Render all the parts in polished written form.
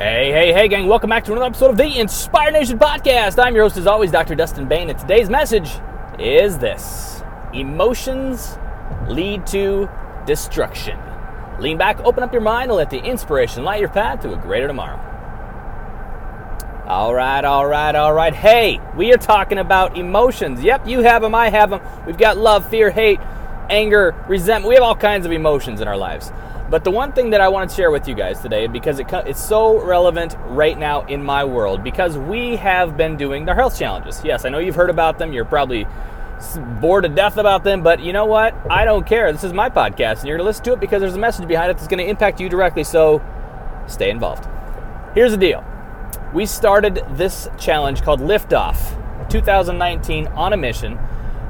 Hey, gang. Welcome back to another episode of the Inspire Nation Podcast. I'm your host, as always, Dr. Dustin Bain, and today's message is this: emotions lead to destruction. Lean back, open up your mind, and let the inspiration light your path to a greater tomorrow. All right. Hey, we are talking about emotions. Yep, you have them, I have them. We've got love, fear, hate, anger, resentment. We have all kinds of emotions in our lives. But the one thing that I want to share with you guys today, because it's so relevant right now in my world, because we have been doing the health challenges. Yes, I know you've heard about them. You're probably bored to death about them, but you know what? I don't care. This is my podcast, and you're going to listen to it because there's a message behind it that's going to impact you directly, so stay involved. Here's the deal. We started this challenge called Liftoff 2019 on a mission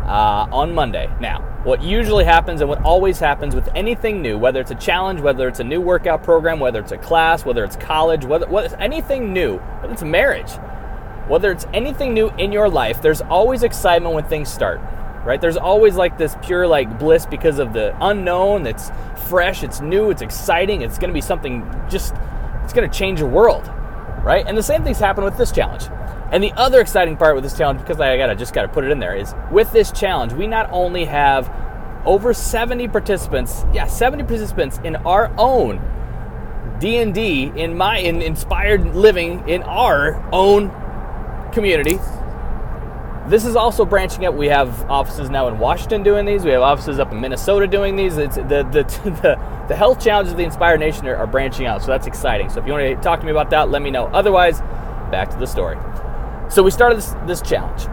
on Monday. Now, what usually happens and what always happens with anything new, whether it's a challenge, whether it's a new workout program, whether it's a class, whether it's college, whether it's anything new, whether it's marriage, whether it's anything new in your life, there's always excitement when things start, right? There's always like this pure like bliss because of the unknown. It's fresh, it's new, it's exciting, it's going to be something it's going to change the world, right? And the same things happen with this challenge. And the other exciting part with this challenge, because I just got to put it in there, is with this challenge, we not only have over 70 participants in our own D&D, in Inspired Living, in our own community. This is also branching out. We have offices now in Washington doing these. We have offices up in Minnesota doing these. It's the health challenges of the Inspired Nation are branching out, so that's exciting. So if you want to talk to me about that, let me know. Otherwise, back to the story. So we started this challenge,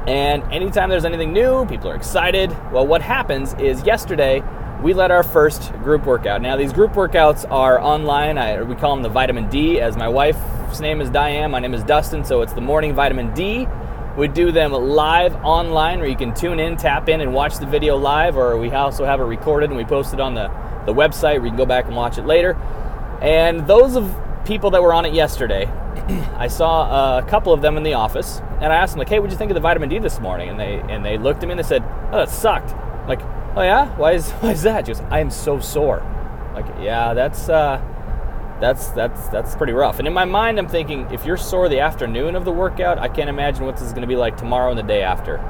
and anytime there's anything new, people are excited. Well, what happens is yesterday we led our first group workout. Now, these group workouts are online. We call them the Vitamin D, as my wife's name is Diane, my name is Dustin, so it's the morning Vitamin D. We do them live online, where you can tune in, tap in, and watch the video live, or we also have it recorded and we post it on the website where you can go back and watch it later. And those of people that were on it yesterday, I saw a couple of them in the office, and I asked them, like, hey, what'd you think of the Vitamin D this morning? And they looked at me and they said, oh, that sucked. I'm like, oh yeah? Why is that? She goes, I am so sore. I'm like, yeah, that's pretty rough. And in my mind, I'm thinking, if you're sore the afternoon of the workout, I can't imagine what this is going to be like tomorrow and the day after.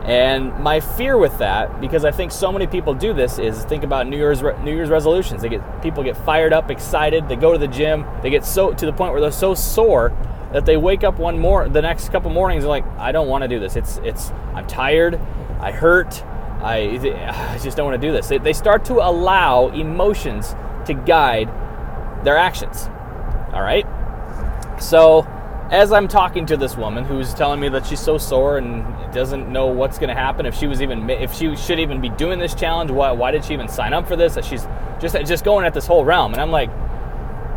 And my fear with that, because I think so many people do this, is think about New Year's resolutions. People get fired up, excited. They go to the gym. They get so to the point where they're so sore that they wake up the next couple mornings and like, I don't want to do this. I'm tired. I hurt. I just don't want to do this. They start to allow emotions to guide their actions. All right. So as I'm talking to this woman who's telling me that she's so sore and doesn't know what's going to happen, if she should even be doing this challenge, why did she even sign up for this? That she's just going at this whole realm. And I'm like,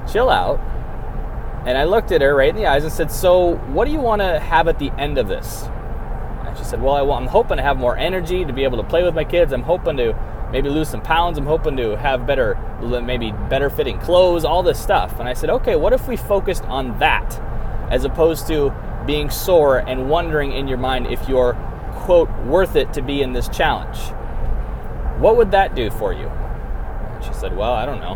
chill out. And I looked at her right in the eyes and said, so what do you want to have at the end of this? And she said, well, I'm hoping to have more energy to be able to play with my kids. I'm hoping to maybe lose some pounds. I'm hoping to have better fitting clothes, all this stuff. And I said, okay, what if we focused on that, as opposed to being sore and wondering in your mind if you're, quote, worth it to be in this challenge? What would that do for you? And she said, well, I don't know.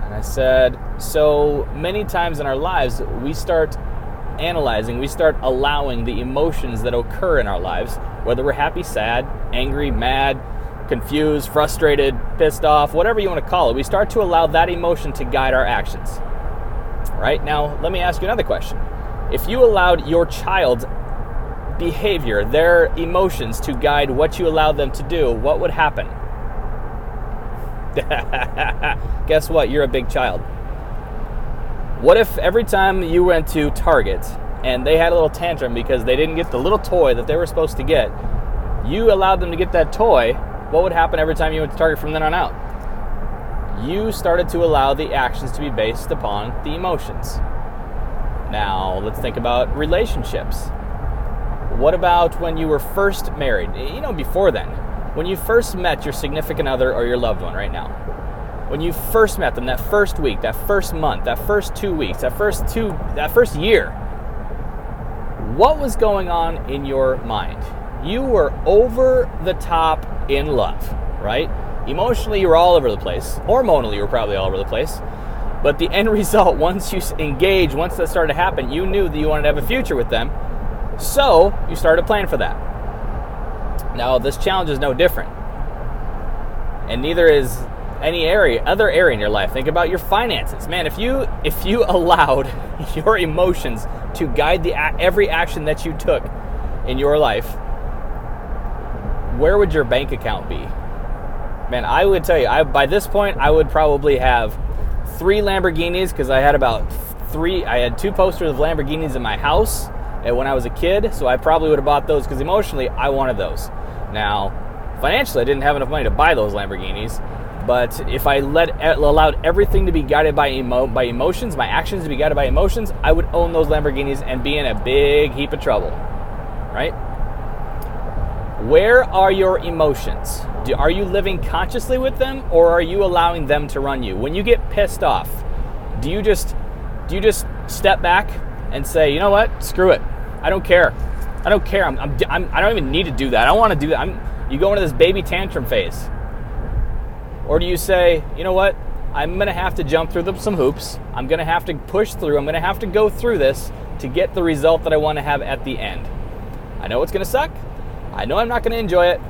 And I said, so many times in our lives, we start analyzing, we start allowing the emotions that occur in our lives, whether we're happy, sad, angry, mad, confused, frustrated, pissed off, whatever you want to call it. We start to allow that emotion to guide our actions. Right? Now, let me ask you another question. If you allowed your child's behavior, their emotions, to guide what you allowed them to do, what would happen? Guess what? You're a big child. What if every time you went to Target and they had a little tantrum because they didn't get the little toy that they were supposed to get, you allowed them to get that toy, what would happen every time you went to Target from then on out? You started to allow the actions to be based upon the emotions. Now, let's think about relationships. What about when you were first married? Before then, when you first met your significant other or your loved one right now. When you first met them, that first week, that first month, that first 2 weeks, that first year, what was going on in your mind? You were over the top in love, right? Emotionally, you were all over the place. Hormonally, you were probably all over the place. But the end result, once you engage, once that started to happen, you knew that you wanted to have a future with them. So you started planning for that. Now, this challenge is no different. And neither is any other area in your life. Think about your finances. Man, if you allowed your emotions to guide every action that you took in your life, where would your bank account be? Man, I would tell you, by this point, I would probably have 3 Lamborghinis, because I had I had 2 posters of Lamborghinis in my house when I was a kid, so I probably would have bought those because emotionally, I wanted those. Now, financially, I didn't have enough money to buy those Lamborghinis, but if I allowed everything to be guided by emotions, my actions to be guided by emotions, I would own those Lamborghinis and be in a big heap of trouble, right? Where are your emotions? Are you living consciously with them, or are you allowing them to run you? When you get pissed off, do you just step back and say, you know what? Screw it. I don't care. I don't care. I don't even need to do that. I don't want to do that. You go into this baby tantrum phase. Or do you say, you know what? I'm going to have to jump through some hoops. I'm going to have to push through. I'm going to have to go through this to get the result that I want to have at the end. I know it's going to suck. I know I'm not going to enjoy it.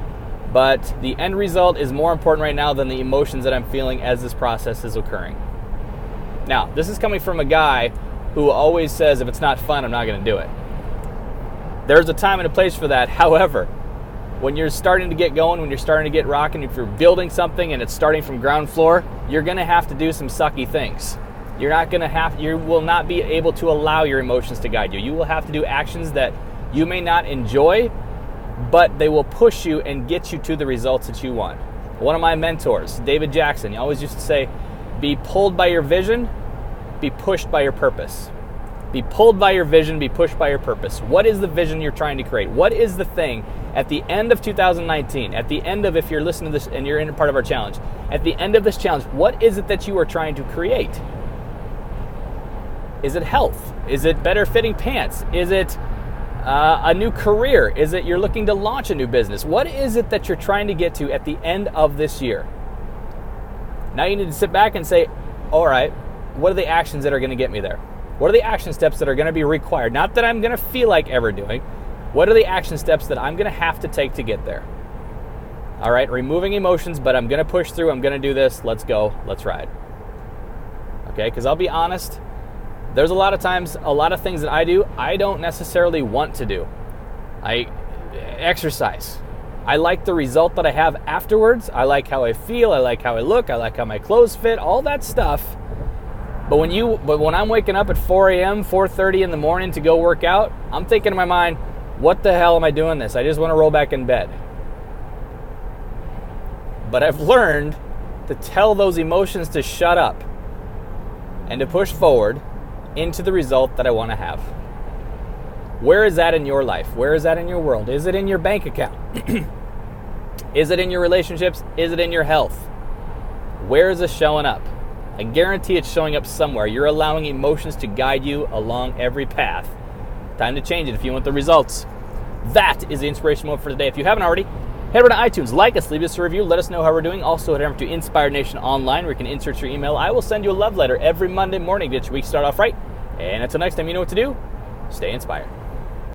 But the end result is more important right now than the emotions that I'm feeling as this process is occurring. Now, this is coming from a guy who always says, if it's not fun, I'm not going to do it. There's a time and a place for that. However, when you're starting to get going, when you're starting to get rocking, if you're building something and it's starting from ground floor, you're going to have to do some sucky things. You will not be able to allow your emotions to guide you. You will have to do actions that you may not enjoy, but they will push you and get you to the results that you want. One of my mentors, David Jackson, he always used to say, be pulled by your vision, be pushed by your purpose. Be pulled by your vision, be pushed by your purpose. What is the vision you're trying to create? What is the thing at the end of 2019, at the end of, if you're listening to this and you're in part of our challenge, at the end of this challenge, what is it that you are trying to create? Is it health? Is it better fitting pants? Is it a new career? Is it you're looking to launch a new business? What is it that you're trying to get to at the end of this year? Now you need to sit back and say, all right, what are the actions that are going to get me there? What are the action steps that are going to be required? Not that I'm going to feel like ever doing. What are the action steps that I'm going to have to take to get there? All right, removing emotions, but I'm going to push through. I'm going to do this. Let's go. Let's ride. Okay, because I'll be honest, there's a lot of times, a lot of things that I do, I don't necessarily want to do. I exercise. I like the result that I have afterwards. I like how I feel. I like how I look. I like how my clothes fit, all that stuff. But when I'm waking up at 4 a.m., 4:30 in the morning to go work out, I'm thinking in my mind, what the hell am I doing this? I just want to roll back in bed. But I've learned to tell those emotions to shut up and to push forward into the result that I want to have. Where is that in your life? Where is that in your world? Is it in your bank account? Is it in your relationships? Is it in your health? Where is this showing up? I guarantee it's showing up somewhere. You're allowing emotions to guide you along every path. Time to change it if you want the results. That is the inspiration moment for today. If you haven't already, head over to iTunes, like us, leave us a review, let us know how we're doing. Also, head over to Inspire Nation Online, where you can insert your email. I will send you a love letter every Monday morning to get your week started off right. And until next time, you know what to do. Stay inspired.